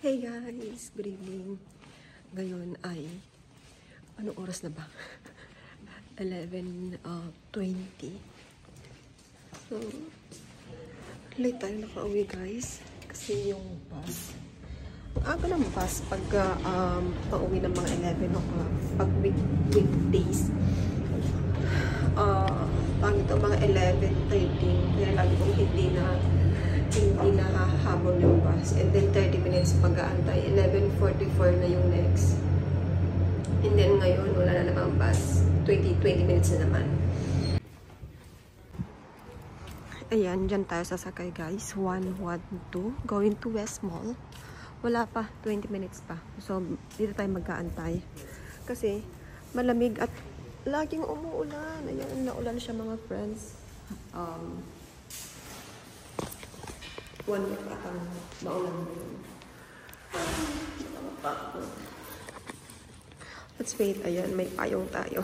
Hey guys, good evening. Ngayon ay, anong oras na ba? 11:20. So, late tayo nakauwi guys. Kasi yung bus. Ang aga ng bus pag pauwi ng mga 11 o'clock. Pag weekdays. Pangit ito mga 11:13. Kaya lagi kong hindi na hahabol yung bus. And then 30 minutes pag-aantay. 11:44 na yung next. And then ngayon, wala na namang bus. 20 minutes na naman. Ayan, dyan tayo sasakay guys. 112. Going to West Mall. Wala pa. 20 minutes pa. So, dito tayo mag-aantay. Kasi, malamig at laging umuulan. Ayan, naulan siya mga friends. 1 week atang maulan mo yun. Let's wait. Ayan, may payong tayo.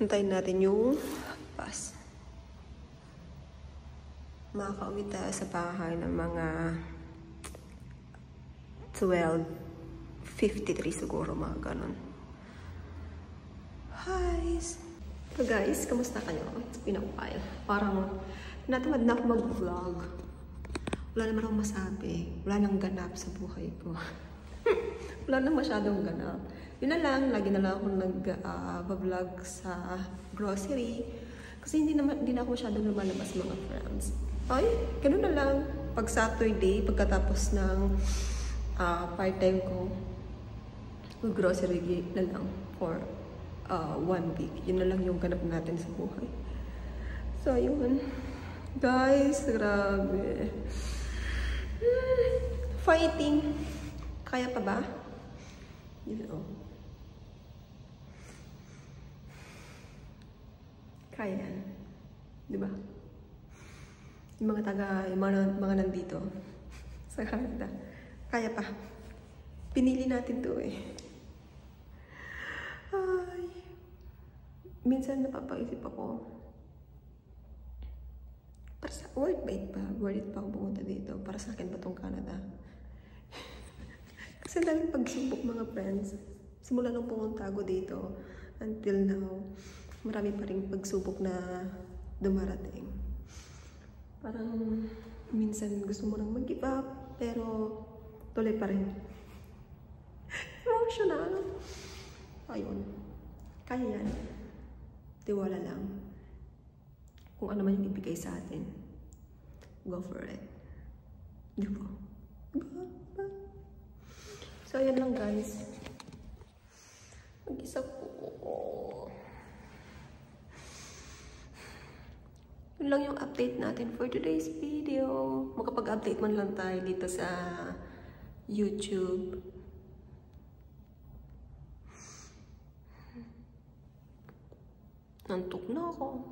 Antayin natin yung bus. Makakauwi tayo sa bahay ng mga 12:53 siguro, mga ganun. Hi! So guys, kamusta kayo? It's been a while. Parang natamad na ako mag-vlog. Wala naman akong masabi. Wala nang ganap sa buhay ko. Wala nang masyadong ganap. Yun na lang, lagi na lang ako nag-vlog sa grocery. Kasi hindi na ako masyadong lumalabas mga friends. Ay, ganun na lang. Pag Saturday, pagkatapos ng part-time ko, grocery na lang for 1 week. Yun na lang yung ganap natin sa buhay. So, yun. Guys, grabe. Fighting. Kaya pa ba? You know. Kaya yan. Diba? Yung mga nandito sa Canada. Kaya pa. Pinili natin to eh. Ay. Minsan napapaisip ako. Para sa worth it pa ako pumunta dito. Para sa akin ba tong Canada? Kasi daming pagsubok mga friends. Simula nung pumunta ako dito until now, marami pa rin pagsubok na dumarating. Parang minsan gusto mo nang mag-give up, pero tuloy pa rin. Emotional. Ayun. Kaya yan. Tiwala lang. Kung ano man yung ibigay sa atin, go for it. Di ba? So, ayan lang guys. Mag-isa po. Yun lang yung update natin for today's video. Makapag-update man lang tayo dito sa YouTube. Nantok na ako.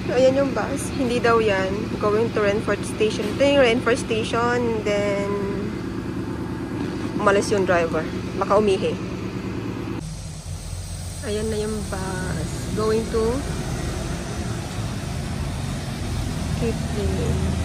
So, ayan yung bus. Hindi daw yan. Going to Renford Station. Ito yung Renford Station. Then, umalis yung driver. Baka umihi. Ayan na yung bus. Going to Kipling.